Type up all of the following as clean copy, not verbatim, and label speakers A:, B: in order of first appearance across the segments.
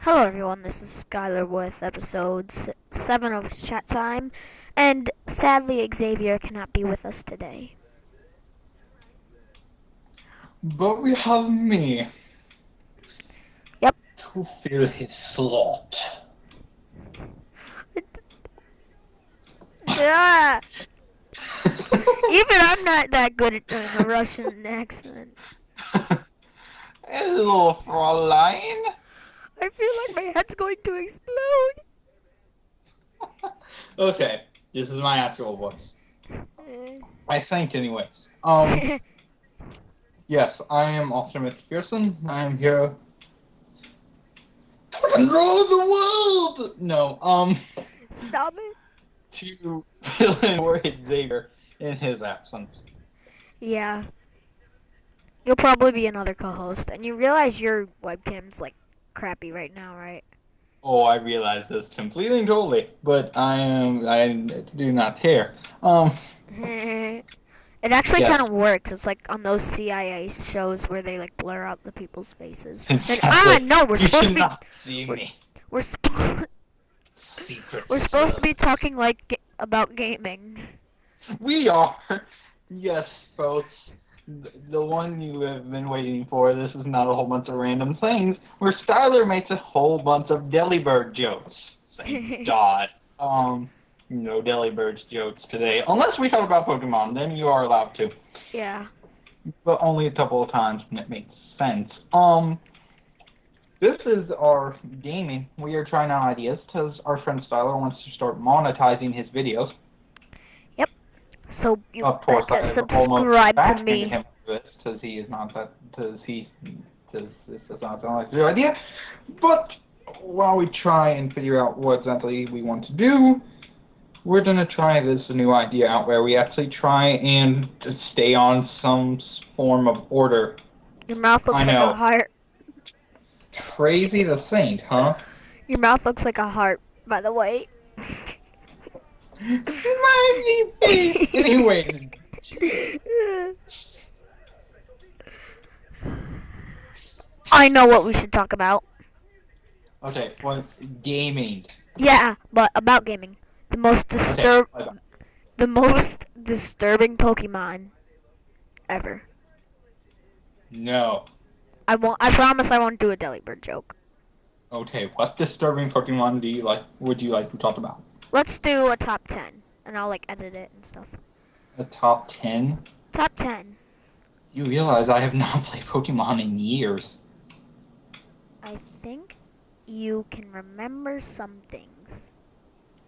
A: Hello everyone, this is Skylar with episode 7 of Chat Time, and sadly Xavier cannot be with us today.
B: But we have me.
A: Yep.
B: To fill his slot.
A: Yeah. Even I'm not that good at doing a Russian accent.
B: Hello, Fräulein.
A: I feel like my head's going to explode.
B: Okay, this is my actual voice. I think anyways. Yes, I am Austin McPherson. I am here to control the world! No,
A: Stop it.
B: to fill in for Xavier in his absence.
A: Yeah. You'll probably be another co-host, and you realize your webcam's like crappy right now, right?
B: Oh, I realize this completely and totally, but I do not care.
A: It actually
B: Yes.
A: kind of works. It's like on those CIA shows where they like blur out the people's faces.
B: Exactly.
A: No, we're
B: You
A: supposed to be
B: cannot see me.
A: we're
B: Secret
A: supposed to be
B: service.
A: talking like about gaming.
B: We are. Yes, folks. The one you have been waiting for. This is not a whole bunch of random things where Skylar makes a whole bunch of Delibird jokes. Thank God. No Delibird jokes today. Unless we talk about Pokemon, then you are allowed to.
A: Yeah.
B: But only a couple of times when it makes sense. This is our gaming. We are trying out ideas because our friend Styler wants to start monetizing his videos.
A: So you
B: Of course,
A: better
B: I
A: subscribe to me.
B: him because he is not that. Because this does not sound like a good idea. But while we try and figure out what exactly we want to do, we're gonna try this new idea out where we actually try and stay on some form of order.
A: Your mouth looks
B: I
A: like
B: know.
A: a heart.
B: Crazy the Saint, huh?
A: Your mouth looks like a heart, by the way.
B: My face. Anyways.
A: I know what we should talk about.
B: Okay, well, gaming.
A: Yeah, but about gaming. The most
B: Okay,
A: disturbing Pokemon ever.
B: no.
A: I promise I won't do a Delibird joke.
B: Okay, what disturbing Pokemon would you like to talk about?
A: Let's do a top 10, and I'll like edit it and stuff.
B: A top 10?
A: Top 10.
B: You realize I have not played Pokemon in years.
A: I think you can remember some things.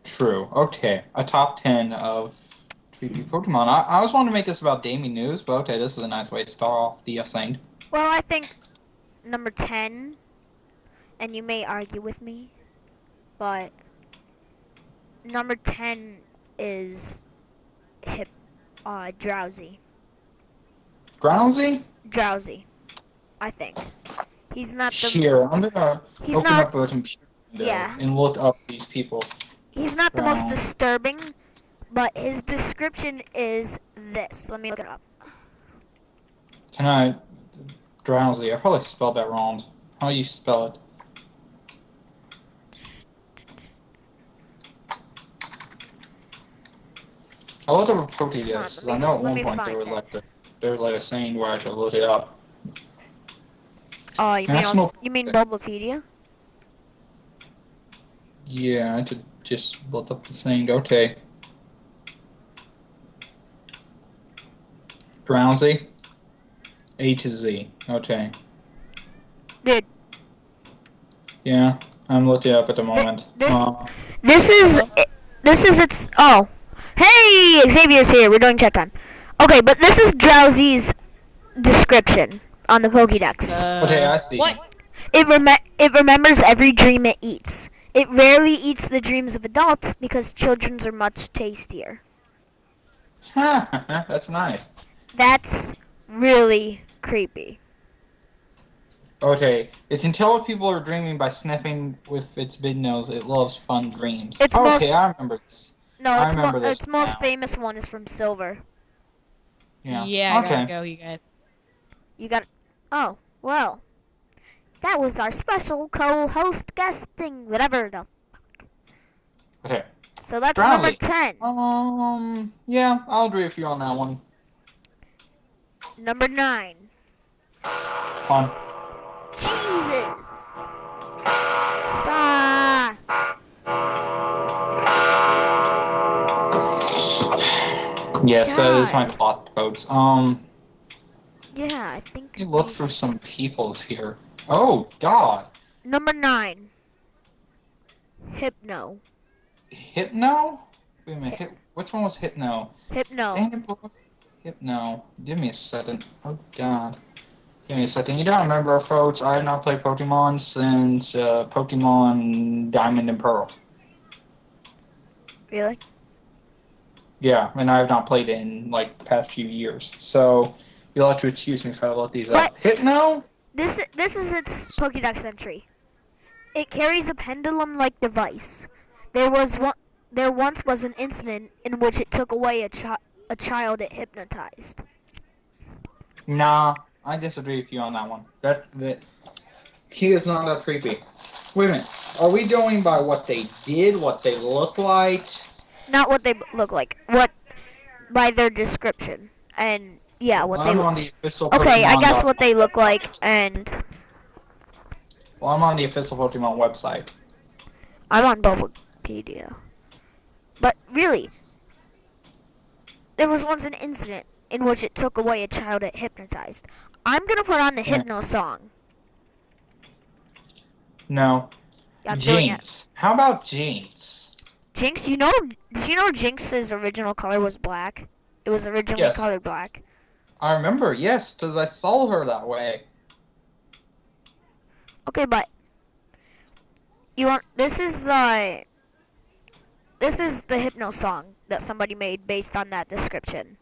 B: True. Okay, a top 10 of creepy Pokemon. I was wanting to make this about gaming news, but okay, this is a nice way to start off the thing.
A: Well, I think number 10, and you may argue with me, but number 10 is Drowsy.
B: Drowsy?
A: Drowsy, I think. He's not the
B: Here, I'm gonna
A: He's
B: open
A: not-
B: up a computer window
A: Yeah.
B: and look up these people.
A: He's not the most
B: Drow-
A: disturbing, but his description is this. Let me look it up.
B: Drowsy. I probably spelled that wrong. How do you spell it? I looked up a Pokédex.
A: Come on,
B: I know at
A: let
B: one
A: me
B: point
A: find
B: there was like a saying where I should look it up.
A: Oh,
B: National
A: you mean Bulbapedia?
B: Yeah, I could just look up the saying. Okay. Drowsy. A to Z. Okay.
A: Dude,
B: Yeah, I'm looking it up at the moment.
A: this is its. Oh, hey, Xavier's here. We're doing chat time. Okay, but this is Drowsy's description on the Pokédex.
B: Okay, I see.
C: What?
A: It remembers every dream it eats. It rarely eats the dreams of adults because children's are much tastier.
B: That's nice.
A: That's really creepy.
B: Okay, it can tell if people are dreaming by sniffing with its big nose. It loves fun dreams.
A: It's
B: okay,
A: most-
B: I remember this.
A: No,
B: I remember this
A: its most
B: now.
A: famous one is from Silver.
B: Yeah.
C: Yeah, I
B: okay.
C: gotta go, you guys.
A: You got. Oh, well. That was our special co-host guest thing, whatever the.
B: Okay.
A: So that's number
B: Drowsy.
A: 10.
B: Yeah, I'll agree with you on that one.
A: Number 9.
B: Fun.
A: Jesus. Stop.
B: Yes, that is my
A: God.
B: thought, folks.
A: Yeah, I think.
B: Let me look for some peoples here. Oh, God.
A: Number 9. Hypno.
B: Hypno? Wait a minute. Which one was Hypno?
A: Hypno.
B: Dang it, boy. Hypno. Give me a second. Oh, God. Give me a second. You gotta remember, folks, I have not played Pokemon since Pokemon Diamond and Pearl.
A: Really?
B: Yeah, and I have not played it in, like, the past few years. So, you'll have to excuse me if I let these up. Hypno?
A: This is its Pokédex entry. It carries a pendulum-like device. There once was an incident in which it took away a child it hypnotized.
B: Nah, I disagree with you on that one. That he is not that creepy. Wait a minute. Are we going by what they did, what they look like?
A: Not what they look like. What by their description. And yeah, what
B: I'm
A: they
B: on the official
A: Okay, I guess
B: Pokemon.
A: what they look like, and
B: Well, I'm on the official Pokemon website.
A: I'm on Bulbapedia. But really, there was once an incident in which it took away a child it hypnotized. I'm gonna put on the Hypno song.
B: No.
A: I'm doing
B: Jinx.
A: it.
B: How about Jinx?
A: Jinx, did you know Jinx's original color was black? It was originally
B: Yes.
A: colored black.
B: I remember, yes, because I saw her that way.
A: Okay, but this is the Hypno song that somebody made based on that description.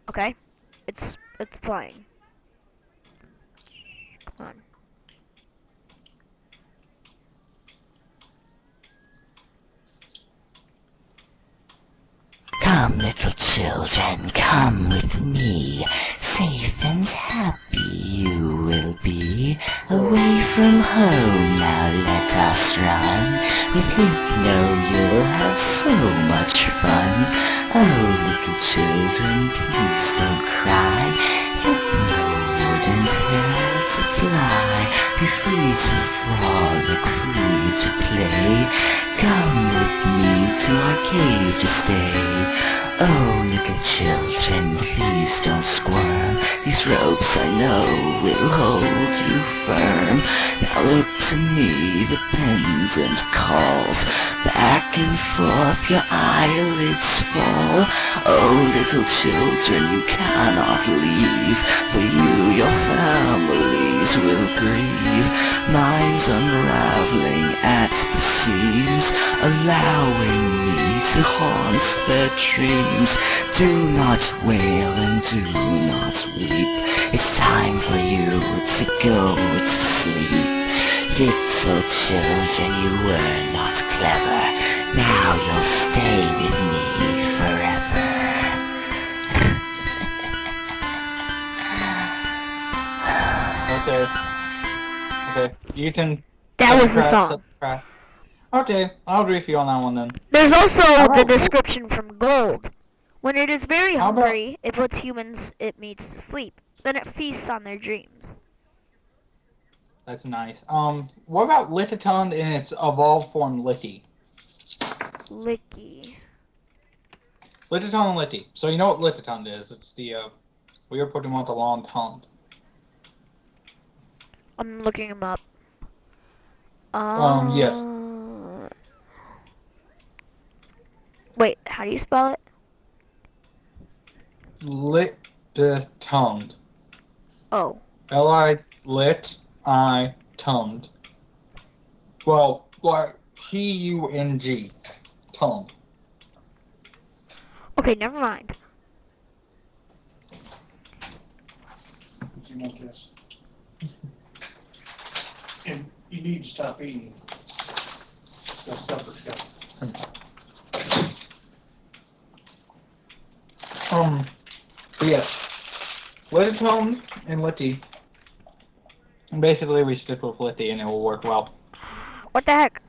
A: Okay? It's playing. Come on.
C: Come, little children, come with me. Safe and happy you will be. Away from home, now let us run. With Hypno you'll have so much fun. Oh, little children, please don't cry. Hypno wouldn't hurt to fly. Be free to frolic, free to play. Come with me to our cave to stay. Oh, little children, please don't squirm. These ropes I know will hold you firm. Now look to me, the pendant calls. Back and forth your eyelids fall. Oh, little children, you cannot leave. For you, your families will grieve. Mine's unraveling at the seams, allowing me to haunt their dreams. Do not wail and do not weep. It's time for you to go to sleep. Little children, you were not clever. Now you'll stay with me forever.
B: Okay, you can...
A: That was the song.
B: Okay, I'll agree with you on that one then.
A: There's also
B: about-
A: the description from Gold. When it is very
B: How about-
A: hungry, it puts humans it meets to sleep. Then it feasts on their dreams.
B: That's nice. What about Lititund in its evolved form, Litty?
A: Licky.
B: Lititund and Litty. So you know what Lititund is. It's the weird Pokemon with a long tongue.
A: I'm looking him up.
B: Yes.
A: Wait, how do you spell it?
B: Lititund.
A: Oh.
B: Lit-I-Tund. Well, like T-U-N-G. Tongue.
A: Okay, never mind.
D: You want this? And you need to stop eating. That supper's coming.
B: But yes. Lititund and Litty And basically, we stick with Lithy and it will work well.
A: What the heck?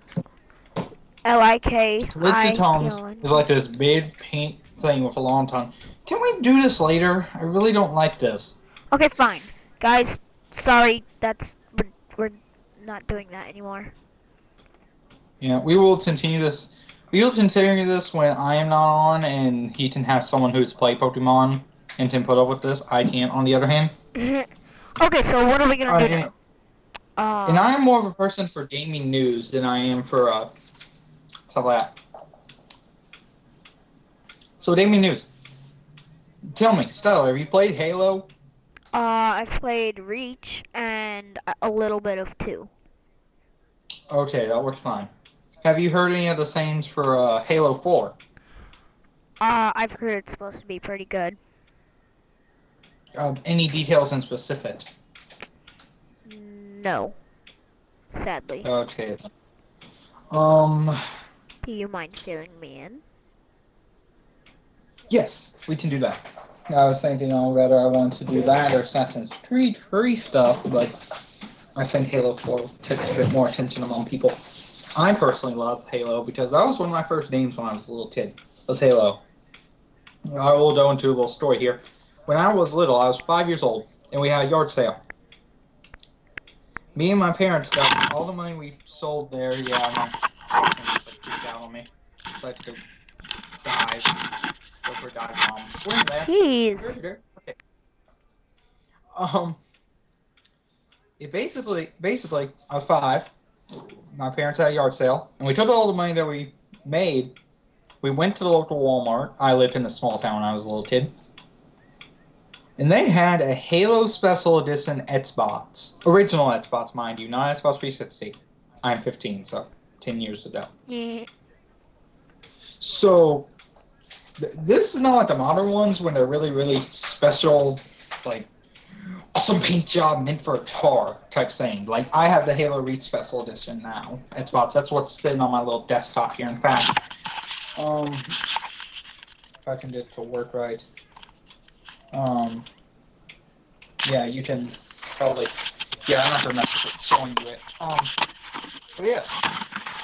A: L-I-K-I-T-O-N.
B: Lithy Toms is like this big paint thing with a long tongue. Can we do this later? I really don't like this.
A: Okay, fine. Guys, sorry, we're not doing that anymore.
B: Yeah, we will continue this. We will continue this when I am not on, and he can have someone who's played Pokemon and can put up with this. I can't, on the other hand.
A: Okay, so what are we gonna do now?
B: And I am more of a person for gaming news than I am for stuff like that. So gaming news. Tell me, Stella, have you played Halo?
A: I've played Reach and a little bit of 2.
B: Okay, that works fine. Have you heard any of the sayings for Halo 4?
A: I've heard it's supposed to be pretty good.
B: Any details in specific?
A: No. Sadly.
B: Okay.
A: Do you mind filling me in?
B: Yes, we can do that. I was thinking whether I wanted to do that or Assassin's Creed free stuff, but I think Halo 4 takes a bit more attention among people. I personally love Halo because that was one of my first games when I was a little kid. Was Halo. I will go into a little story here. When I was little, I was 5 years old, and we had a yard sale. Me and my parents got all the money we sold there. Yeah, my parents freaked out on me. So I had to go dive. Go for a dive bomb. Swim there.
A: Jeez.
B: Okay. It basically, I was 5. My parents had a yard sale, and we took all the money that we made. We went to the local Walmart. I lived in a small town when I was a little kid. And they had a Halo Special Edition Xbox. Original Xbox, mind you, not Xbox 360. I'm 15, so 10 years ago.
A: Yeah.
B: So, this is not like the modern ones when they're really, really special, like, awesome paint job meant for a car type thing. Like, I have the Halo Reach Special Edition now. Xbox, that's what's sitting on my little desktop here. In fact, if I can get it to work right. Yeah, you can probably, yeah, I'm not going to mess with it, showing you it. But yeah,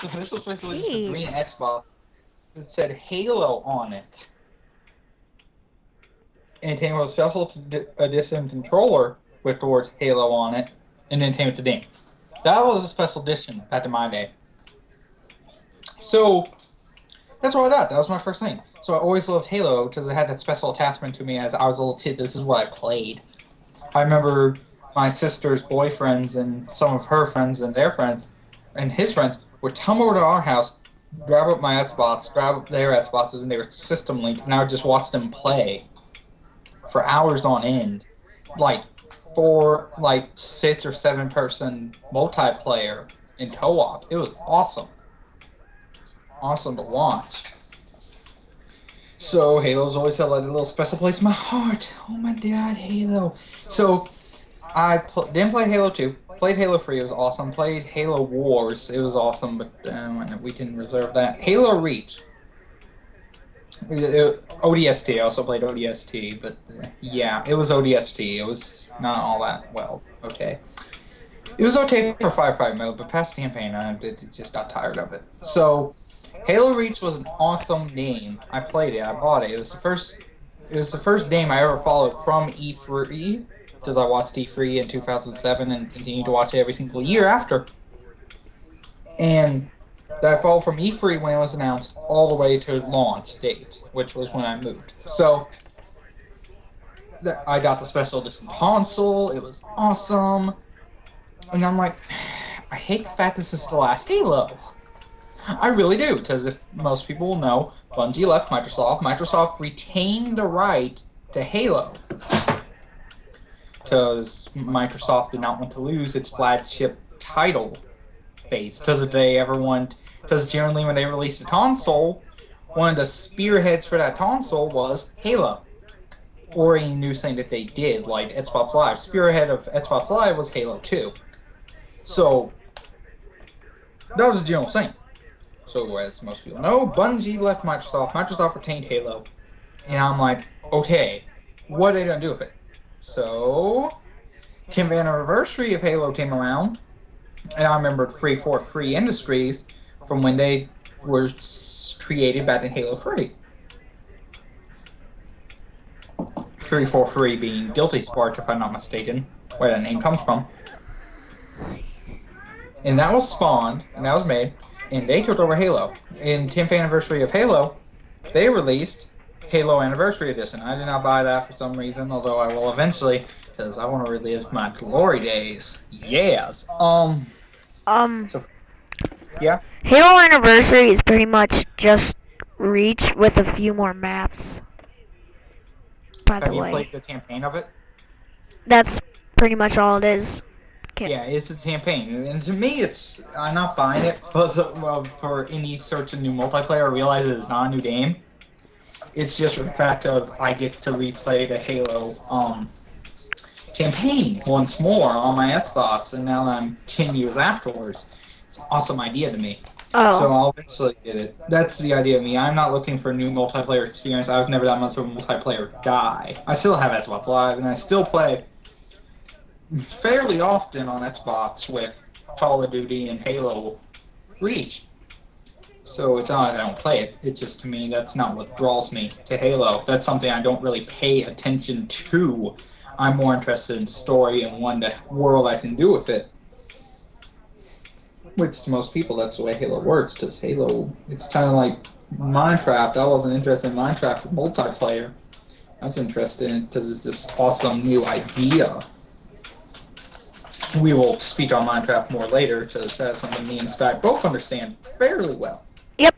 B: so this was basically just a green Xbox that said Halo on it. And it came with a special edition controller with the words Halo on it, and then it came with the game. That was a special edition back in my day. So, that's what I got. That was my first thing. So I always loved Halo because it had that special attachment to me as I was a little kid. This is what I played. I remember my sister's boyfriends and some of her friends and their friends and his friends would come over to our house, grab up my Xbox, grab up their Xboxes, and they were system linked, and I would just watch them play for hours on end. Like 6 or 7 person multiplayer in co-op. It was awesome. Awesome to watch. So Halo's always held a little special place in my heart. Oh my god, Halo. So I didn't play Halo 2. Played Halo 3. It was awesome. Played Halo Wars. It was awesome, but we can reserve that. Halo Reach. ODST. I also played ODST, but yeah, it was ODST. It was not all that well. Okay. It was okay for firefight mode, but past the campaign, I just got tired of it. So Halo Reach was an awesome game. I played it. I bought it. It was the first game I ever followed from E3, because I watched E3 in 2007 and continued to watch it every single year after. And that I followed from E3 when it was announced all the way to launch date, which was when I moved. So I got the special edition console. It was awesome. And I'm like, I hate the fact this is the last Halo. I really do, because if most people will know, Bungie left Microsoft. Microsoft retained the right to Halo, because Microsoft did not want to lose its flagship title base. Because generally when they released a console, one of the spearheads for that console was Halo, or a new thing that they did, like Xbox Live. Spearhead of Xbox Live was Halo 2. So that was the general thing. So, as most people know, Bungie left Microsoft. Microsoft retained Halo. And I'm like, okay, what are they going to do with it? So,
E: 10th anniversary of Halo came around, and I remembered 343 Industries from when they were created back in Halo 3. 343 being Guilty Spark, if I'm not mistaken, where that name comes from. And that was spawned, and that was made, and they took over Halo. In 10th anniversary of Halo, they released Halo Anniversary Edition. I did not buy that for some reason, although I will eventually, because I want to relive my glory days. Yes. So, yeah.
A: Halo Anniversary is pretty much just Reach with a few more maps. By
E: Have
A: the
E: you
A: way,
E: played the campaign of it?
A: that's pretty much all it is.
E: Yeah, it's a campaign, and to me, I'm not buying it because for any search of new multiplayer, I realize it is not a new game. It's just the fact of I get to replay the Halo campaign once more on my Xbox, and now that I'm 10 years afterwards, it's an awesome idea to me.
A: Oh.
E: So I'll eventually get it. That's the idea of me. I'm not looking for a new multiplayer experience. I was never that much of a multiplayer guy. I still have Xbox Live, and I still play fairly often on Xbox with Call of Duty and Halo Reach. So it's not that I don't play it. It's just, to me, that's not what draws me to Halo. That's something I don't really pay attention to. I'm more interested in story and the world I can do with it. Which, to most people, that's the way Halo works, because Halo, it's kind of like Minecraft. I wasn't interested in Minecraft with multiplayer. I was interested in it because it's this awesome new idea. We will speak on Minecraft more later, because that's something me and Sty both understand fairly well.
A: Yep.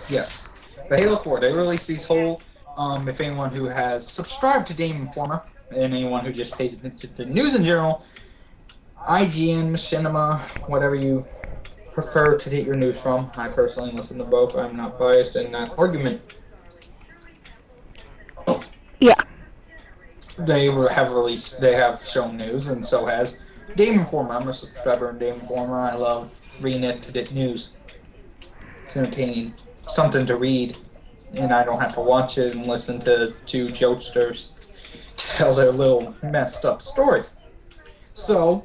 E: Yes. The Halo 4, they released these whole, if anyone who has subscribed to Game Informer, and anyone who just pays attention to news in general, IGN, Cinema, whatever you prefer to get your news from. I personally listen to both. I'm not biased in that argument.
A: Yeah.
E: They have shown news, and so has Game Informer. I'm a subscriber in Game Informer. I love reading it to get news. It's entertaining, something to read, and I don't have to watch it and listen to two jokesters tell their little messed up stories. So,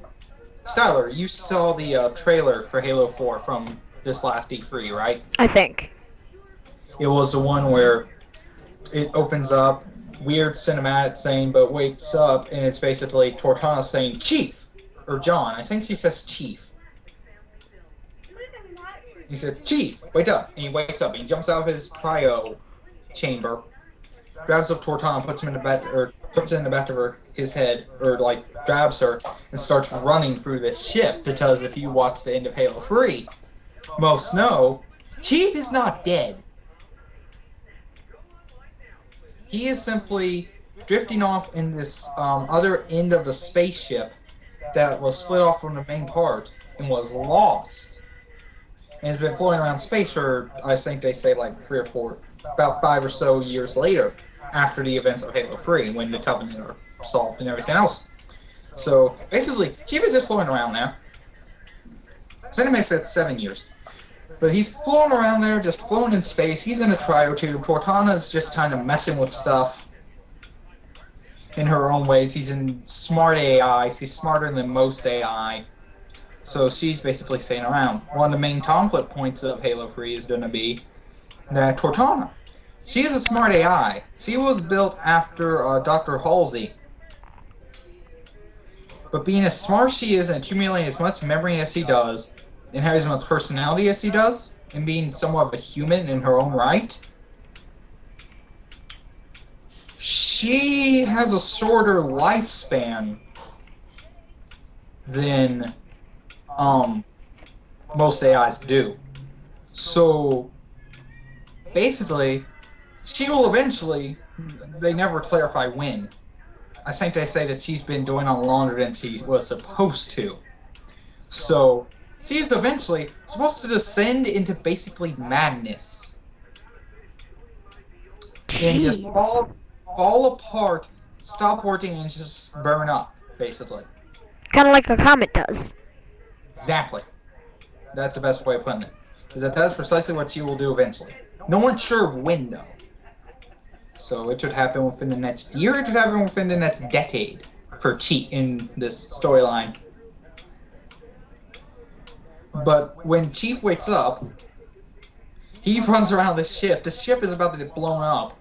E: Styler, you saw the trailer for Halo 4 from this last E3, right?
A: I think.
E: It was the one where it opens up, weird cinematic saying, but wakes up, and it's basically Cortana saying, Chief! Or John. I think she says Chief. He says, Chief, wake up. And he wakes up, and he jumps out of his cryo chamber, grabs up Cortana, puts him in the back, or puts it in the back of his head, or like grabs her, and starts running through this ship, because if you watch the end of Halo 3, most know, Chief is not dead. He is simply drifting off in this other end of the spaceship that was split off from the main part and was lost. And has been floating around space for, I think they say, like 3 or 4, about 5 or so years later, after the events of Halo 3, when the Covenant are solved and everything else. So, basically, Chief is just floating around there. Cinema said 7 years. But he's floating around there, just floating in space. He's in a cryotube. Cortana's just kind of messing with stuff in her own ways. He's in smart AI. She's smarter than most AI. So she's basically staying around. One of the main conflict points of Halo 3 is going to be that Cortana. She is a smart AI. She was built after Dr. Halsey. But being as smart as she is and accumulating as much memory as she does, and having as much personality as she does, and being somewhat of a human in her own right, she has a shorter lifespan than most AIs do. So basically, she will eventually, they never clarify when. I think they say that she's been doing on longer than she was supposed to. So she is eventually supposed to descend into basically madness. And just fall apart, stop working, and just burn up, basically.
A: Kind of like a comet does.
E: Exactly. That's the best way of putting it. Is that that's precisely what she will do eventually. No one's sure of when, though. So it should happen within the next year. It should happen within the next decade for Chief in this storyline. But when Chief wakes up, he runs around the ship. The ship is about to get blown up.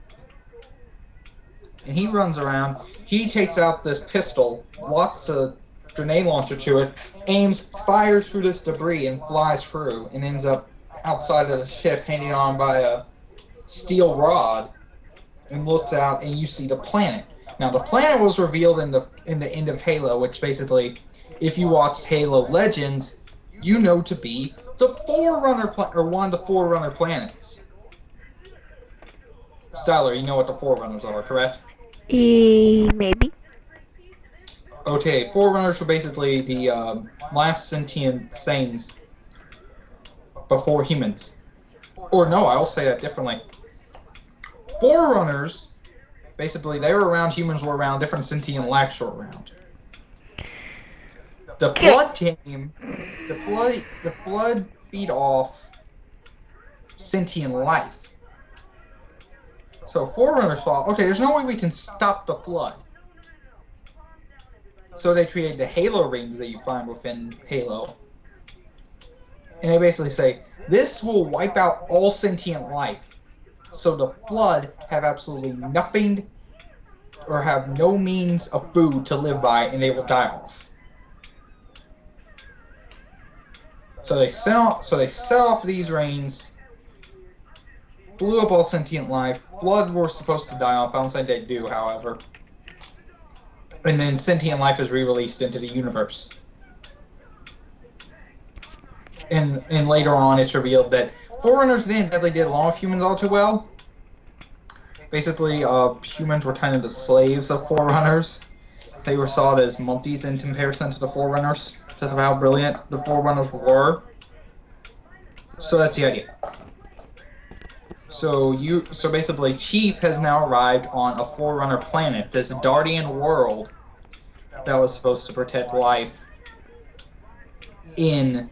E: And he runs around. He takes out this pistol, locks a grenade launcher to it, aims, fires through this debris, and flies through, and ends up outside of the ship, hanging on by a steel rod, and looks out, and you see the planet. Now, the planet was revealed in the end of Halo, which basically, if you watched Halo Legends, you know to be the Forerunner or one of the Forerunner planets. Styler, you know what the Forerunners are, correct?
A: Maybe.
E: Okay, Forerunners were basically the last sentient things before humans. Or no, I will say that differently. Forerunners, basically, they were around, humans were around, different sentient lives were around. The Flood came, the Flood beat off sentient life. So Forerunners thought, okay, there's no way we can stop the Flood. So they created the Halo rings that you find within Halo. And they basically say, this will wipe out all sentient life. So the Flood have absolutely nothing or have no means of food to live by, and they will die off. So they set off these rings, blew up all sentient life. Flood were supposed to die off. I don't think they do, however. And then sentient life is re-released into the universe. And later on, it's revealed that Forerunners didn't exactly get along with humans all too well. Basically, humans were kind of the slaves of Forerunners. They were saw as monkeys in comparison to the Forerunners, because of how brilliant the Forerunners were. So that's the idea. So basically, Chief has now arrived on a Forerunner planet, this Dardian world that was supposed to protect life in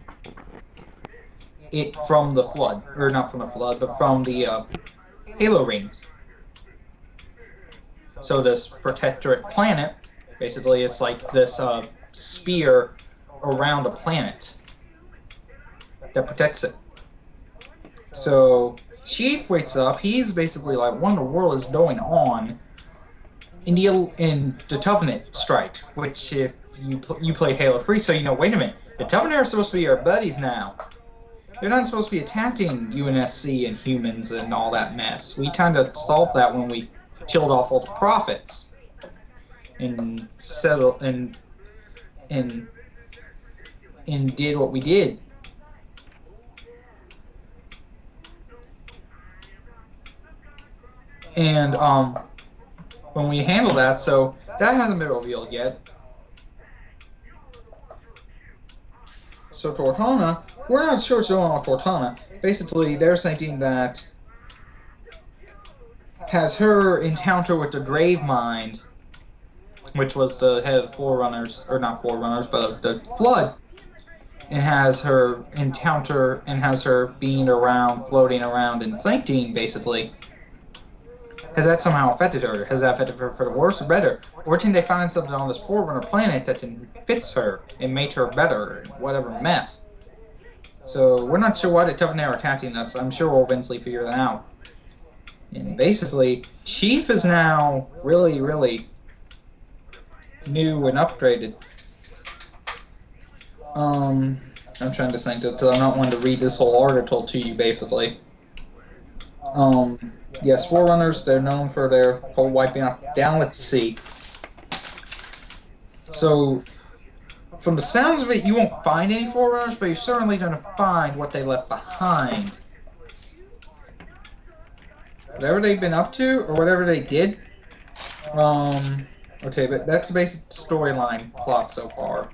E: it from the Flood, or not from the Flood, but from the Halo rings. So this protectorate planet, basically, it's like this spear around a planet that protects it. So Chief wakes up. He's basically like, what in the world is going on? In the Covenant strike, which if you played Halo 3, so you know, wait a minute, the Covenant are supposed to be our buddies now. They're not supposed to be attacking UNSC and humans and all that mess. We kind of solved that when we killed off all the prophets and settled and did what we did. And when we handle that, so that hasn't been revealed yet. So Cortana, we're not sure what's going on with Cortana. Basically, they're thinking that has her encounter with the Gravemind, which was the head of Forerunners, or not Forerunners, but the Flood, and has her encounter and has her being around, floating around, and thinking, basically. Has that somehow affected her? Has that affected her for the worse or better? Or can they find something on this Forerunner planet that can fix her and make her better and whatever mess? So we're not sure why the Covenant are attacking us. I'm sure we'll eventually figure that out. And basically, Chief is now really, really new and upgraded. I'm trying to think, because I'm not wanting to read this whole article to you, basically. Yes, Forerunners, they're known for their whole wiping off down at sea. So, from the sounds of it, you won't find any Forerunners, but you're certainly going to find what they left behind. Whatever they've been up to, or whatever they did. Okay, but that's the basic storyline plot so far.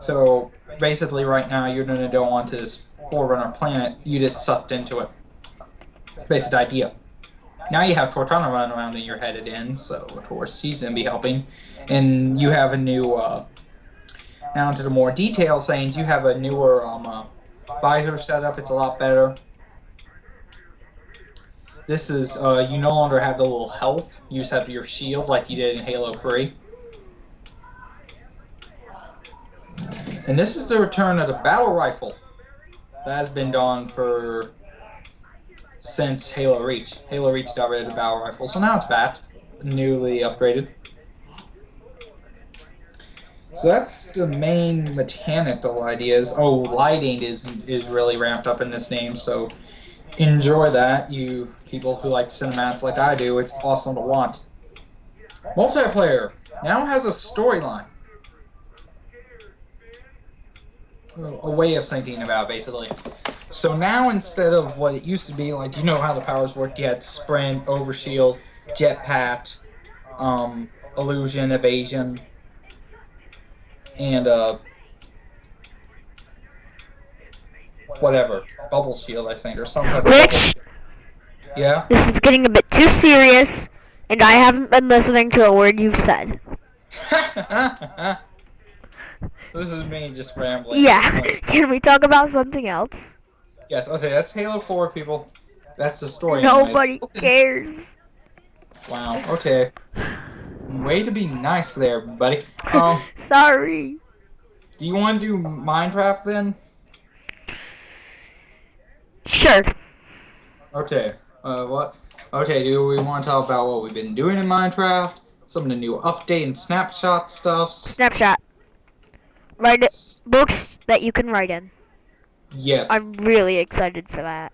E: So, basically right now, you're going to go onto this Forerunner planet, you get sucked into it. Basic idea. Now you have Cortana running around and you're headed in, so of course he's going to be helping. And you have a new, now into the more detailed things, you have a newer visor setup, it's a lot better. This is, you no longer have the little health. You just have your shield like you did in Halo 3. And this is the return of the battle rifle. That has been gone since Halo Reach. Halo Reach got rid of the battle rifle, so now it's back, newly upgraded. So that's the main mechanical ideas. Oh, lighting is really ramped up in this game, so enjoy that, you people who like cinematics like I do. It's awesome to watch. Multiplayer now has a storyline. A way of thinking about it, basically. So now instead of what it used to be, like, you know how the powers worked, you had sprint, overshield, jetpack, illusion, evasion, and whatever, bubble shield, I think, or some type of bubble
A: Rich,
E: shield. Yeah?
A: this is getting a bit too serious, and I haven't been listening to a word you've said.
E: This is me just rambling.
A: Yeah, can we talk about something else?
E: Yes, okay, that's Halo 4, people. That's the story.
A: Nobody
E: anyways.
A: cares.
E: Wow, okay. Way to be nice there, buddy.
A: Sorry.
E: Do you want to do Minecraft then?
A: Sure.
E: Okay. What? Okay, do we want to talk about what we've been doing in Minecraft? Some of the new update and snapshot stuffs?
A: Snapshot. Write it. Books that you can write in.
E: Yes.
A: I'm really excited for that.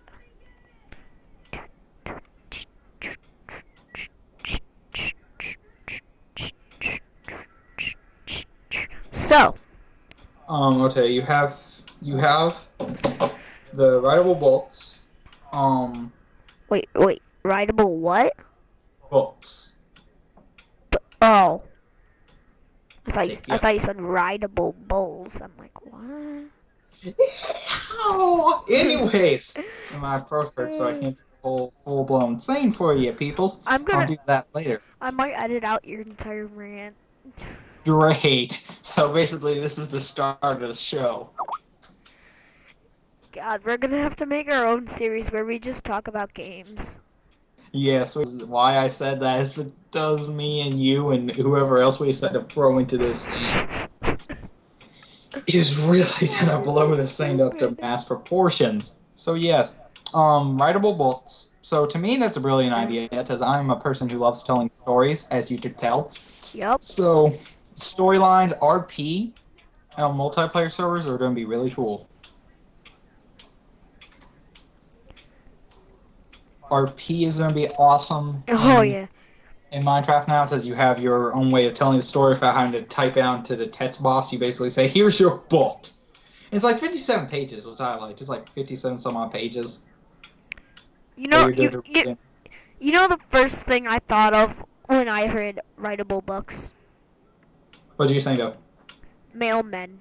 A: So,
E: Okay, you have the writable books.
A: wait, writable what?
E: Books.
A: Oh. I
E: Yeah.
A: thought you said rideable bulls. I'm like, what?
E: Oh, anyways, my perfect, so I can't do full blown thing for you, peoples.
A: I'm
E: I'll
A: gonna.
E: do that later.
A: I might edit out your entire rant.
E: Great. So basically, this is the start of the show.
A: God, we're gonna have to make our own series where we just talk about games.
B: Yes, why I said that is because me and you and whoever else we decide to throw into this thing
E: Is really gonna blow this thing up to mass proportions. So yes, writable books. So to me, that's a brilliant idea because I'm a person who loves telling stories, as you could tell.
A: Yep.
E: So storylines, RP, multiplayer servers are gonna be really cool.
B: RP is going to be awesome.
A: Oh yeah.
B: In Minecraft now, because you have your own way of telling the story without having to type out to the text box. You basically say, here's your book. It's like 57 pages, which I like. Just like 57 some odd pages.
A: You know,
B: So you're good to read it.
A: you know the first thing I thought of when I heard writable books?
E: What do you think of?
A: Mailmen.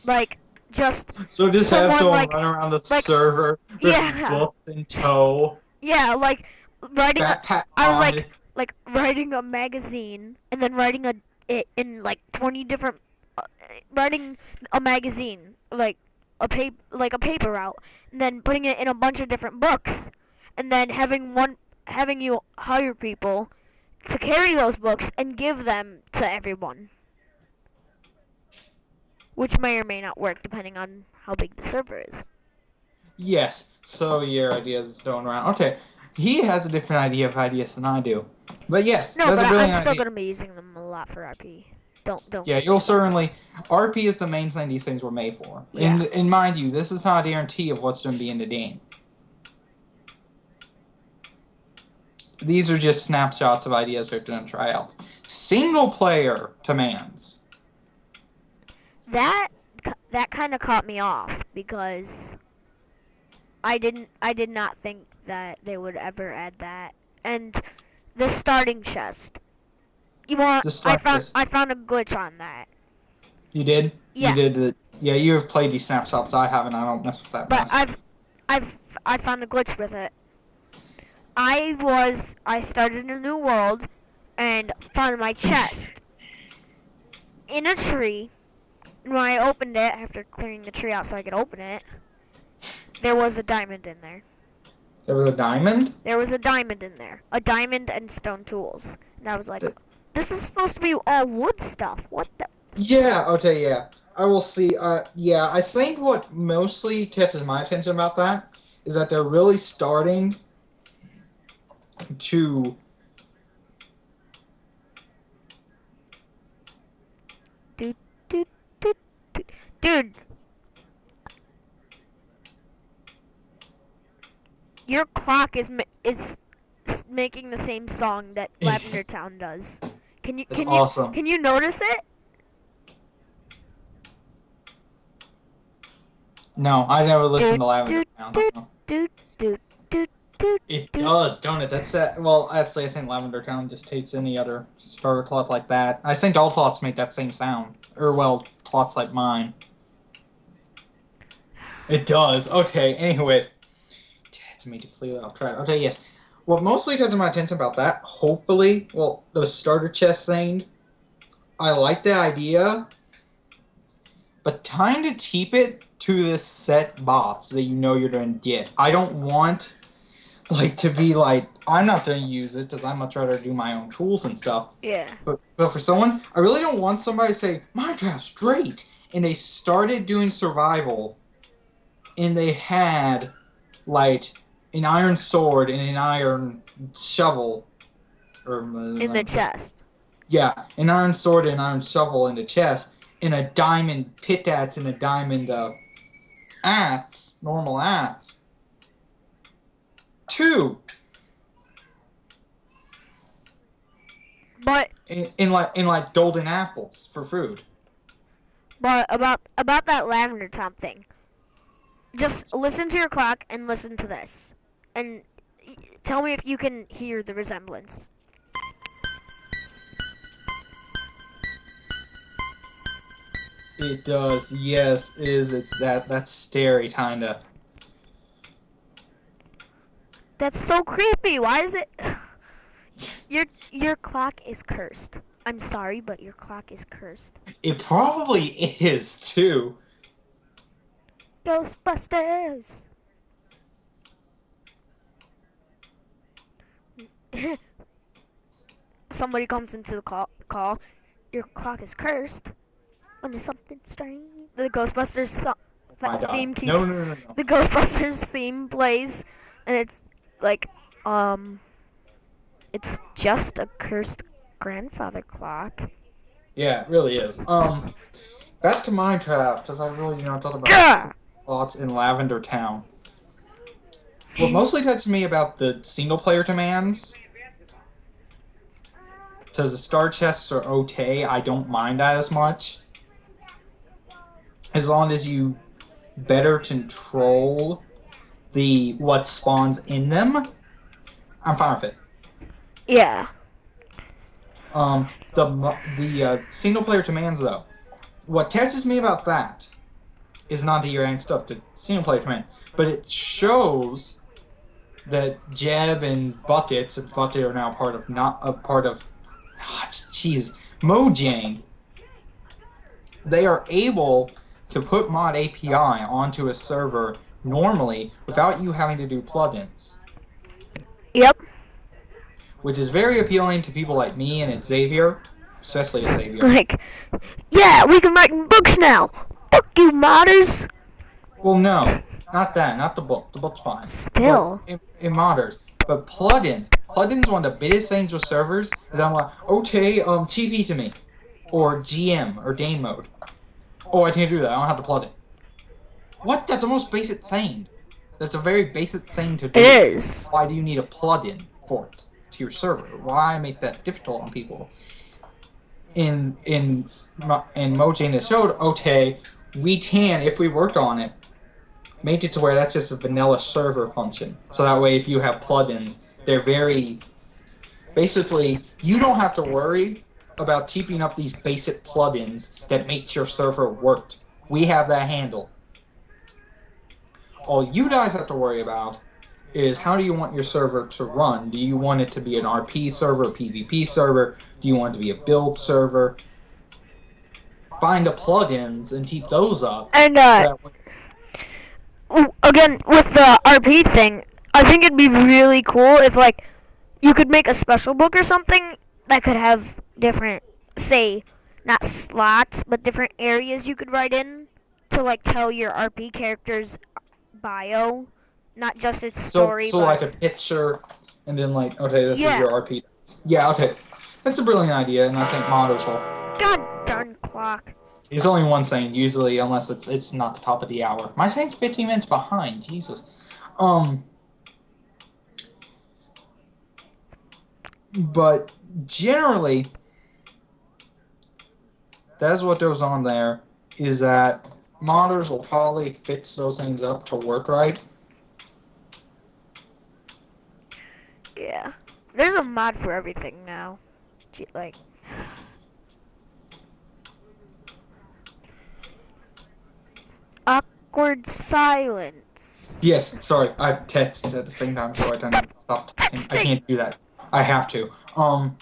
A: Like, just,
E: So just have
A: someone
E: someone
A: like-
E: run around the
A: like-
E: server with
A: yeah.
E: books in tow,
A: yeah, like, writing,
E: backpack
A: I was
E: on.
A: like writing a magazine, and then writing it in like 20 different, writing a magazine, like a paper route, and then putting it in a bunch of different books, and then having you hire people to carry those books and give them to everyone, which may or may not work depending on how big the server is.
E: Yes. So your ideas is going around. Okay. He has a different idea of ideas than I do. But yes,
A: No,
E: that's
A: but
E: a
A: I'm
E: brilliant
A: still
E: idea.
A: gonna be using them a lot for RP. Don't.
E: Yeah, you'll certainly. RP is the main thing these things were made for.
A: Yeah.
E: And mind you, this is not a guarantee of what's going to be in the game. These are just snapshots of ideas they're going to try out. Single player commands.
A: That kind of caught me off because I did not think that they would ever add that. And the starting chest. I found a glitch on that.
E: You did?
A: Yeah.
E: You did. Yeah, you have played these snapshots. I haven't. I don't mess with that.
A: But
E: mess.
A: I found a glitch with it. I started a new world and found my chest in a tree. And when I opened it, after clearing the tree out so I could open it, there was a diamond in there.
E: There was a diamond?
A: There was a diamond in there. A diamond and stone tools. And I was like,
E: Th-
A: this is supposed to be all wood stuff. What the?
E: Yeah, okay, yeah. I will see. Yeah, I think what mostly catches my attention about that is that they're really starting to.
A: Dude, dude, dude, dude. Dude. Your clock is making the same song that Lavender Town does.
E: It's awesome.
A: Can you notice it?
E: No, I never listened to Lavender
A: Dude,
E: Town.
A: dude,
E: No.
A: dude, dude, dude, dude.
E: It does, don't it? That's that. Well, actually, I think Lavender Town just takes any other starter cloth like that. I think all cloths make that same sound. Or, well, cloths like mine. It does. Okay, anyways. To me to clear off track. Okay, yes. What mostly catches my attention about that, hopefully, well, the starter chest thing, I like the idea, but time to keep it to this set box that you know you're going to get. I don't want, to be like, I'm not going to use it because I'd much rather do my own tools and stuff.
A: Yeah.
E: But for someone, I really don't want somebody to say, Minecraft's great, and they started doing survival, and they had, an iron sword and an iron shovel.
A: In the chest.
E: Yeah, an iron sword and an iron shovel in the chest, and a diamond pickaxe and a diamond axe, normal axe. 2.
A: But
E: In golden apples for food.
A: But about that Lavender Town thing, just listen to your clock and listen to this, and tell me if you can hear the resemblance.
E: It does, yes, it is. That's scary, kinda.
A: That's so creepy. Why is it? Your clock is cursed. I'm sorry, but your clock is cursed.
E: It probably is too.
A: Ghostbusters. Somebody comes into the call. Your clock is cursed. When there's something strange. The Ghostbusters
E: My God.
A: theme keeps.
E: No.
A: The Ghostbusters theme plays, and it's like, it's just a cursed grandfather clock.
E: Yeah, it really is. Back to Minecraft, because I really do not talk about
A: Gah!
E: thoughts in Lavender Town. What mostly touched me about the single-player commands, because the star chests are okay, I don't mind that as much. As long as you better control what spawns in them, I'm fine with it.
A: Yeah.
E: The single-player commands, though, what touches me about that is not the year-end stuff, the single-player command, but it shows that Jeb and Buckets are now Mojang. They are able to put mod API onto a server normally without you having to do plugins.
A: Yep.
E: Which is very appealing to people like me and Xavier, especially Xavier.
A: Like, yeah, we can write books now. Fuck you, modders.
E: Well, no, not that, not the book. The book's fine.
A: Still.
E: But it modders. But plugins. Plugins, one of the biggest things with servers is I'm like, okay, TP to me. Or GM, or game mode. Oh, I can't do that. I don't have the plugin. What? That's the most basic thing. That's a very basic thing to do.
A: It is.
E: Why do you need a plugin for it to your server? Why make that difficult on people? In Mojang, it showed, okay, we can, if we worked on it, make it to where that's just a vanilla server function. So that way, if you have plugins, they're very... Basically, you don't have to worry about keeping up these basic plugins that make your server work. We have that handled. All you guys have to worry about is how do you want your server to run? Do you want it to be an RP server, a PvP server? Do you want it to be a build server? Find the plugins and keep those up.
A: And, again, with the RP thing, I think it'd be really cool if like you could make a special book or something that could have different, say, not slots, but different areas you could write in to like tell your RP character's bio, not just its story.
E: So
A: but
E: like a picture, and then like, okay, this is
A: Yeah.
E: your RP. Yeah, okay. That's a brilliant idea, and I think modders will.
A: God darn clock.
E: It's only one saying usually, unless it's not the top of the hour. My saying's 15 minutes behind. Jesus. But generally, that's what goes on there. Is that modders will probably fix those things up to work right.
A: Yeah. There's a mod for everything now. Like. Awkward silence.
E: Yes, sorry, I texted at the same time, so I don't stop texting. I can't do that. I have to. I'm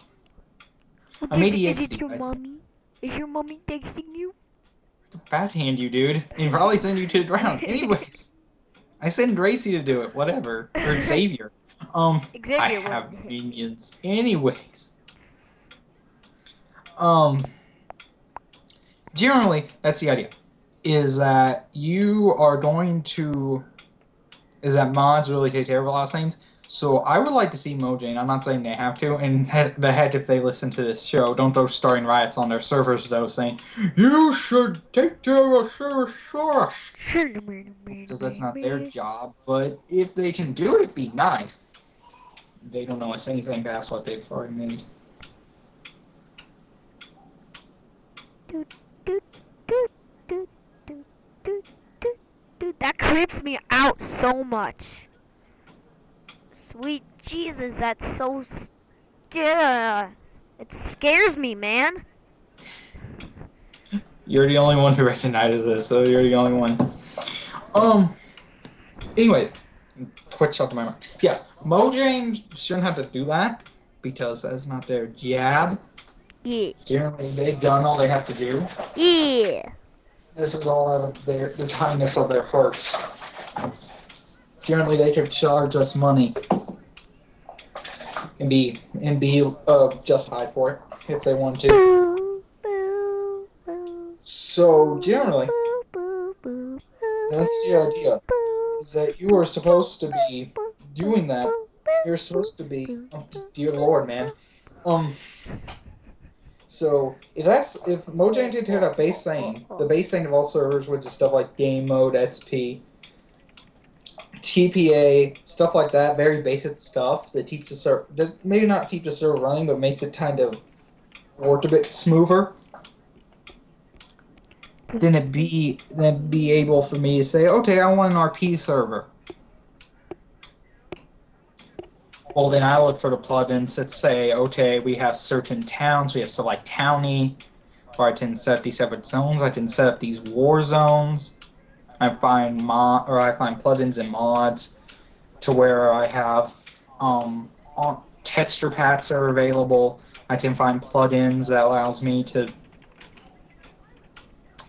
A: Is it
E: ADHD.
A: your mommy? Is your mommy texting you?
E: Bad hand you, dude. And probably send you to the ground. Anyways, I send Gracie to do it. Whatever, or Xavier. I
A: Xavier
E: have
A: would.
E: minions. Anyways, generally, that's the idea. Is that you are going to... Is that mods really take care of a lot of things? So I would like to see Mojang. I'm not saying they have to. And the heck, if they listen to this show, don't go starting riots on their servers, though, saying, you should take care of server source. Because that's not their job. But if they can do it, it'd be nice. They don't know us anything past what they've already made.
A: Dude, that creeps me out so much. Sweet Jesus, that's so... It scares me, man.
E: You're the only one who recognizes this, so you're the only one. Anyways, quick shot to my mind. Yes, Mojang shouldn't have to do that, because that's not their job.
A: Yeah.
E: Generally, they've done all they have to do.
A: Yeah.
E: This is all out of the kindness of their hearts. Generally, they could charge us money and be justified for it if they want to.
A: Boo, boo, boo,
E: So generally,
A: boo, boo,
E: that's the idea. Is that you are supposed to be doing that. You're supposed to be. Oh, dear Lord, man. So if Mojang did tear that base thing, the base thing of all servers, which is stuff like game mode, XP, TPA, stuff like that, very basic stuff that keeps the server, that maybe not keep the server running, but makes it kind of work a bit smoother. Then it'd be able for me to say, okay, I want an RP server. Well, then I look for the plugins that say, okay, we have certain towns, we have stuff like Townie, or I can set up these separate zones, I can set up these war zones. I find plugins and mods to where I have texture packs are available. I can find plugins that allows me to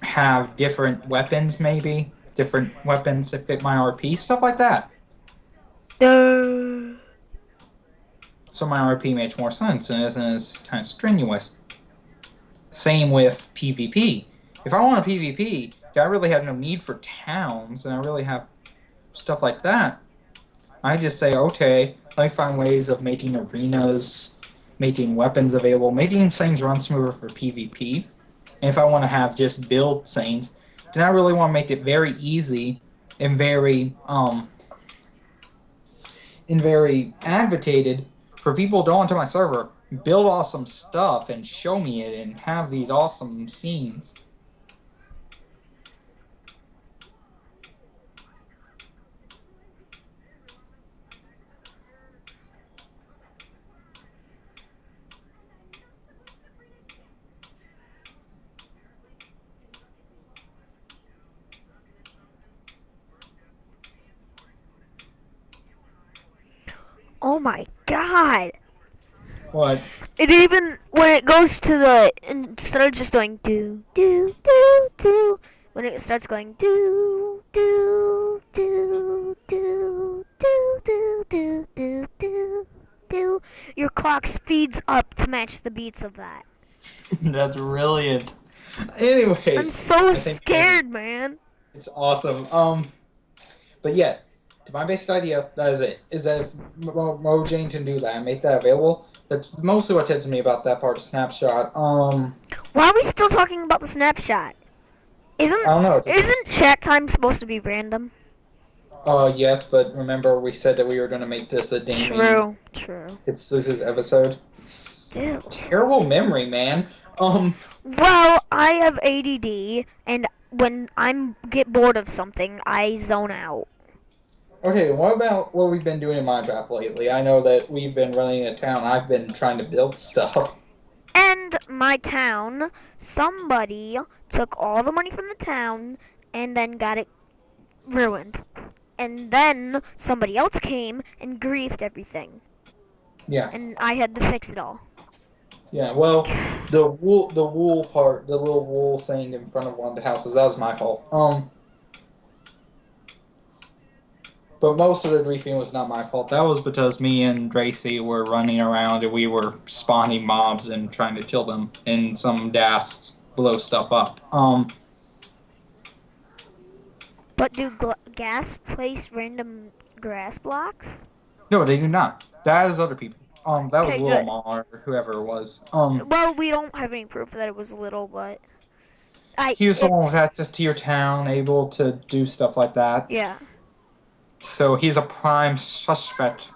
E: have different weapons, maybe different weapons that fit my RP, stuff like that. So my RP makes more sense and isn't as kind of strenuous. Same with PvP. If I want a PvP, I really have no need for towns, and I really have stuff like that. I just say, okay, let me find ways of making arenas, making weapons available, making things run smoother for PvP. And if I want to have just build things, then I really want to make it very easy and very advocated for people to go onto my server, build awesome stuff, and show me it, and have these awesome scenes.
A: Oh my god.
E: What?
A: It even, when it goes to the, instead of just doing do, do, do, do, when it starts going do, do do do do do do do do do. Your clock speeds up to match the beats of that.
E: That's brilliant. Anyways,
A: I'm so
E: I think
A: scared, man.
E: it's awesome. But yes, to my basic idea, that is it. Is that if Mojang can do that and make that available, that's mostly what tells me about that part of Snapshot.
A: Why are we still talking about the snapshot?
E: I don't know.
A: Isn't chat time supposed to be random?
E: Yes, but remember we said that we were going to make this a damning
A: True.
E: exclusive episode.
A: Still.
E: Terrible memory, man.
A: Well, I have ADD, and when I get bored of something, I zone out.
E: Okay, what about what we've been doing in Minecraft lately? I know that we've been running a town. I've been trying to build stuff.
A: And my town, somebody took all the money from the town and then got it ruined. And then somebody else came and griefed everything.
E: Yeah.
A: And I had to fix it all.
E: Yeah, well, the wool part, the little wool thing in front of one of the houses, that was my fault. But most of the griefing was not my fault. That was because me and Gracie were running around and we were spawning mobs and trying to kill them, and some ghasts blow stuff up.
A: But do gas place random grass blocks?
E: No, they do not. That is other people. That was
A: Okay,
E: Little
A: good.
E: Ma or whoever it was.
A: Well, we don't have any proof that it was little, but
E: He was the one with access to your town, able to do stuff like that.
A: Yeah.
E: So he's a prime suspect.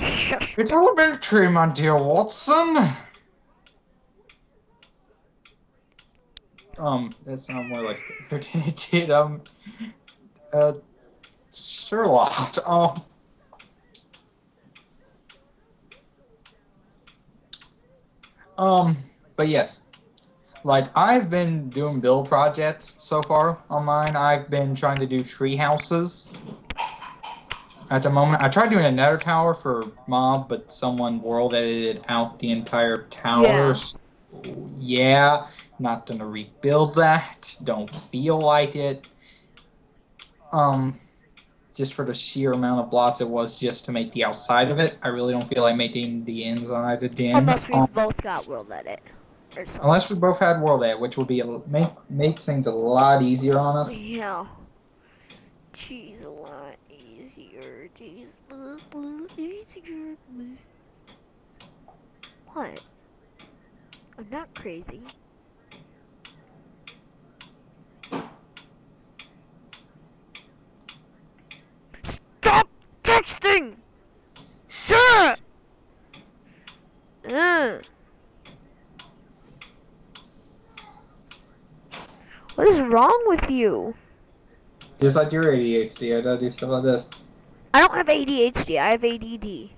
A: Shush.
E: It's elementary, my dear Watson. That sounds more like it did, Sherlock. But yes. Like, I've been doing build projects so far on mine. I've been trying to do tree houses. At the moment, I tried doing a nether tower for mob, but someone world edited out the entire tower. Yeah, not gonna rebuild that. Don't feel like it. Just for the sheer amount of blocks it was just to make the outside of it. I really don't feel like making the inside again.
A: Unless we've both got world edit. Or something.
E: Unless we both had world edit, which would be make things a lot easier on us.
A: Yeah. Jeez, a lot easier. Jeez, easier. What? I'm not crazy. Stop texting! Duh! What is wrong with you?
E: Just like your ADHD, I gotta do stuff like this.
A: I don't have ADHD, I have ADD.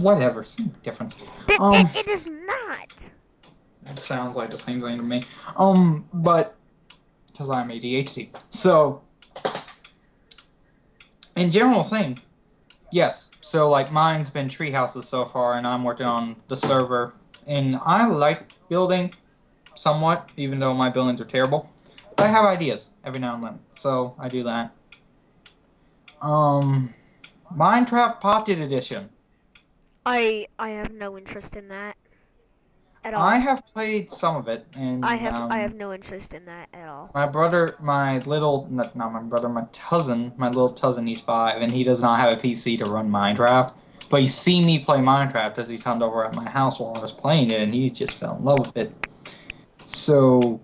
E: Whatever, same difference.
A: It is not.
E: It sounds like the same thing to me. But because I'm ADHD. So, in general, same. Yes. So, like, mine's been tree houses so far, and I'm working on the server. And I like building somewhat, even though my buildings are terrible. But I have ideas every now and then, so I do that. Minecraft Pocket Edition.
A: I have no interest in that at all.
E: I have played some of it, and
A: I have no interest in that at all.
E: my brother, my little cousin, he's 5, and he does not have a PC to run Minecraft. But he's seen me play Minecraft as he's hung over at my house while I was playing it, and he just fell in love with it. So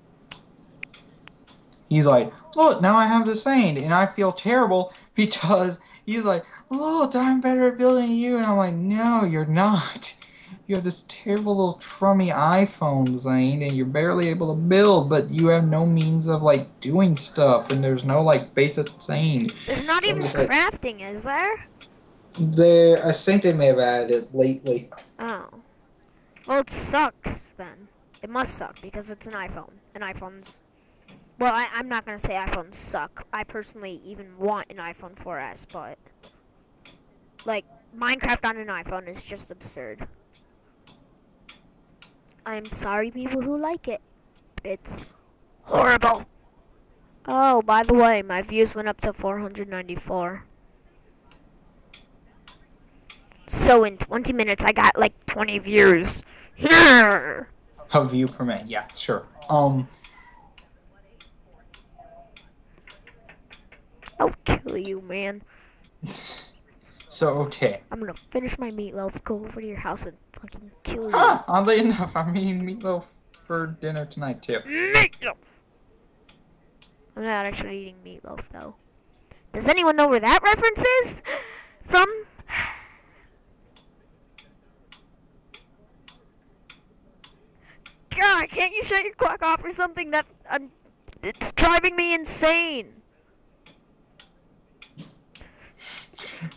E: he's like, look, now I have the sand, and I feel terrible because he's like, look, I'm better at building than you, and I'm like, no, you're not. You have this terrible little crummy iPhone, Zane, and you're barely able to build, but you have no means of, like, doing stuff, and there's no, like, basic Zane.
A: There's not even crafting, is there?
E: I think they may have added it lately.
A: Oh. Well, it sucks, then. It must suck, because it's an iPhone. And iPhones... Well, I'm not going to say iPhones suck. I personally even want an iPhone 4S, but... Like, Minecraft on an iPhone is just absurd. I'm sorry, people who like it. It's horrible. Oh, by the way, my views went up to 494. So in 20 minutes, I got like 20 views.
E: A view per minute. Yeah, sure.
A: I'll kill you, man.
E: So, okay.
A: I'm gonna finish my meatloaf, go over to your house, and fucking kill you.
E: Huh, oddly enough, I'm eating meatloaf for dinner tonight, too.
A: Meatloaf! I'm not actually eating meatloaf, though. Does anyone know where that reference is? From? God, can't you shut your clock off or something? It's driving me insane.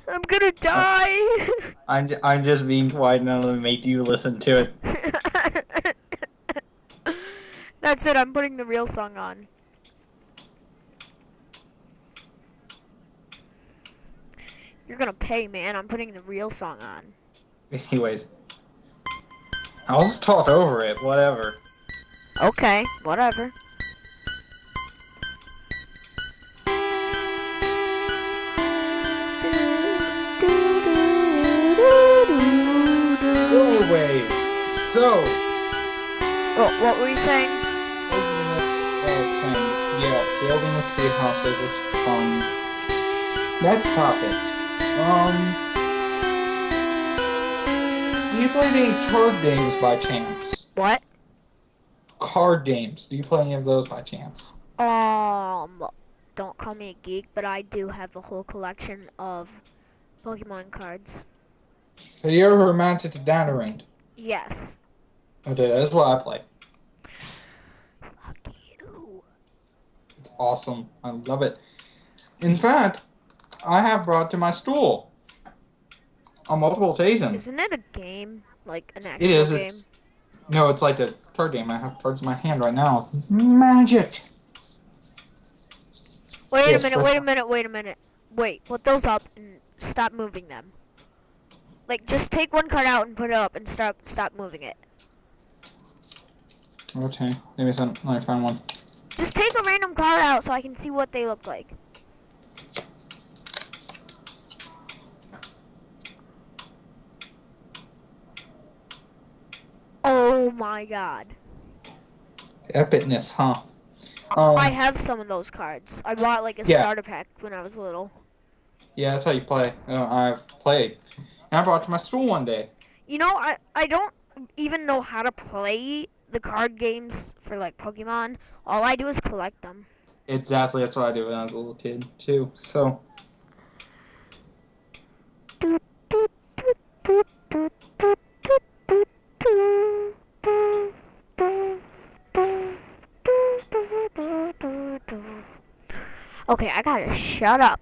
A: I'm gonna die.
E: I'm just being quiet and I'm gonna make you listen to it.
A: That's it, I'm putting the real song on. You're gonna pay, man. I'm putting the real song on.
E: Anyways. I'll just talk over it, whatever.
A: Okay, whatever.
E: Anyways, so...
A: What were you saying?
E: Yeah, building with tree houses, it's fun. Next topic. Do you play any card games by chance?
A: What?
E: Card games. Do you play any of those by chance?
A: Don't call me a geek, but I do have a whole collection of Pokemon cards.
E: Have you ever mounted to Datarang?
A: Yes.
E: Okay, that's what I play.
A: Fuck you.
E: It's awesome. I love it. In fact, I have brought to my stool on multiple occasions.
A: Isn't it a game? Like an actual
E: It is.
A: game?
E: It's like a card game. I have cards in my hand right now. Magic.
A: Wait
E: Yes,
A: a minute. Wait, put those up and stop moving them. Like, just take one card out and put it up and stop moving it.
E: Okay, give me some. Let me find one.
A: Just take a random card out so I can see what they look like. Oh my god.
E: Epicness, huh?
A: I have some of those cards. I bought like a starter pack when I was little.
E: Yeah, that's how you play. I've played. And I brought it to my school one day.
A: You know, I don't even know how to play the card games for like Pokemon. All I do is collect them.
E: Exactly, that's what I did when I was a little kid, too. So.
A: Okay, I gotta shut up.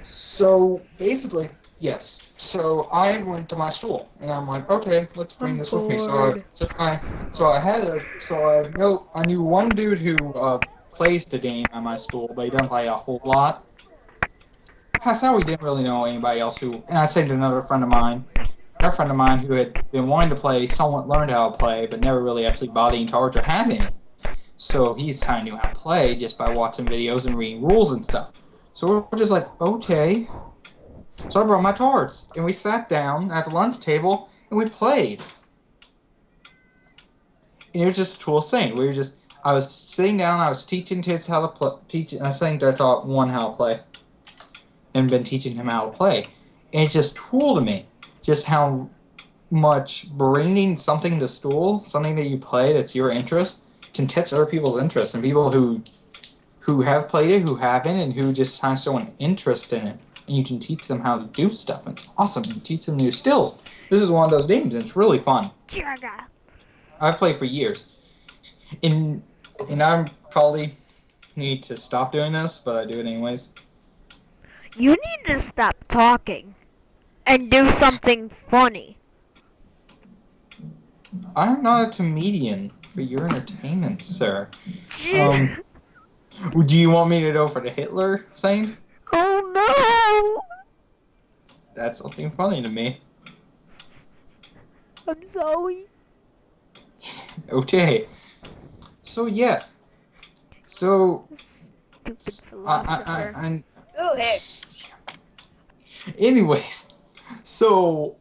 E: So basically, yes. So I went to my school, and I'm like, okay, let's bring this with me. I knew one dude who plays the game at my school, but he doesn't play a whole lot. That's how we didn't really know anybody else who. And I said to another friend of mine who had been wanting to play, somewhat learned how to play, but never really actually bought any cards or had any. So he kind of knew how to play just by watching videos and reading rules and stuff. So we're just like, okay. So I brought my cards, and we sat down at the lunch table, and we played. And it was just a cool thing. I was sitting down, I was teaching kids how to play, I think I taught one how to play, and been teaching him how to play. And it's just cool to me, just how much bringing something to school, something that you play that's your interest, can catch other people's interest, and people who have played it, who haven't, and who just have show an interest in it. And you can teach them how to do stuff. It's awesome. You teach them new skills. This is one of those games, and it's really fun.
A: Jaga.
E: I've played for years. And I probably need to stop doing this, but I do it anyways.
A: You need to stop talking and do something funny.
E: I'm not a comedian for your entertainment, sir. Do you want me to go for the Hitler thing?
A: Oh no!
E: That's something funny to me.
A: I'm sorry.
E: Okay. So yes. So
A: Stupid philosopher.
F: Oh, hey.
E: anyways, so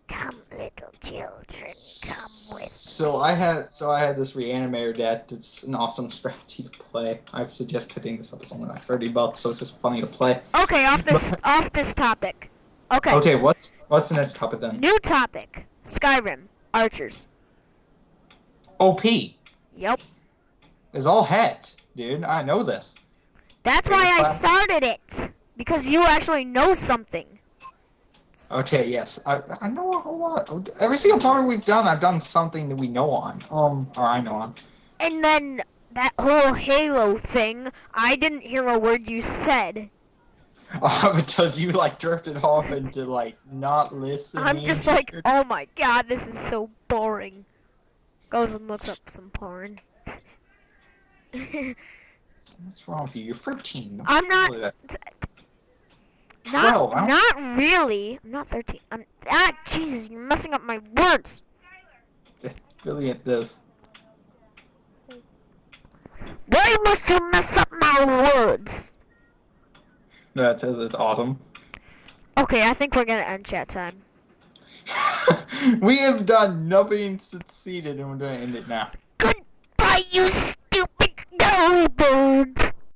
A: Come, little children, come with
E: so I had this reanimator deck. It's an awesome strategy to play. I suggest picking this up. It's only like $30, so it's just funny to play.
A: Okay, off this topic. Okay.
E: Okay, what's the next topic then?
A: New topic. Skyrim. Archers.
E: OP
A: Yep.
E: is all het, dude. I know this.
A: That's why I started it. Because you actually know something.
E: Okay, yes. I know a whole lot. Every single topic we've done, I've done something that we know on. Or I know on.
A: And then that whole Halo thing, I didn't hear a word you said.
B: Because you like drifted off into like not listening.
A: I'm just like, oh my god, this is so boring. Goes and looks up some porn.
B: What's wrong with you? You're 13.
A: I'm not.
B: Believe that.
A: Not,
B: 12,
A: not really. I'm not 13. Jesus, you're messing up my words.
B: Really at this.
A: Why must you mess up my words?
B: That says it's awesome.
A: Okay, I think we're gonna end chat time.
B: We have done nothing succeeded and we're going to end it now.
A: Goodbye, you stupid snowbird.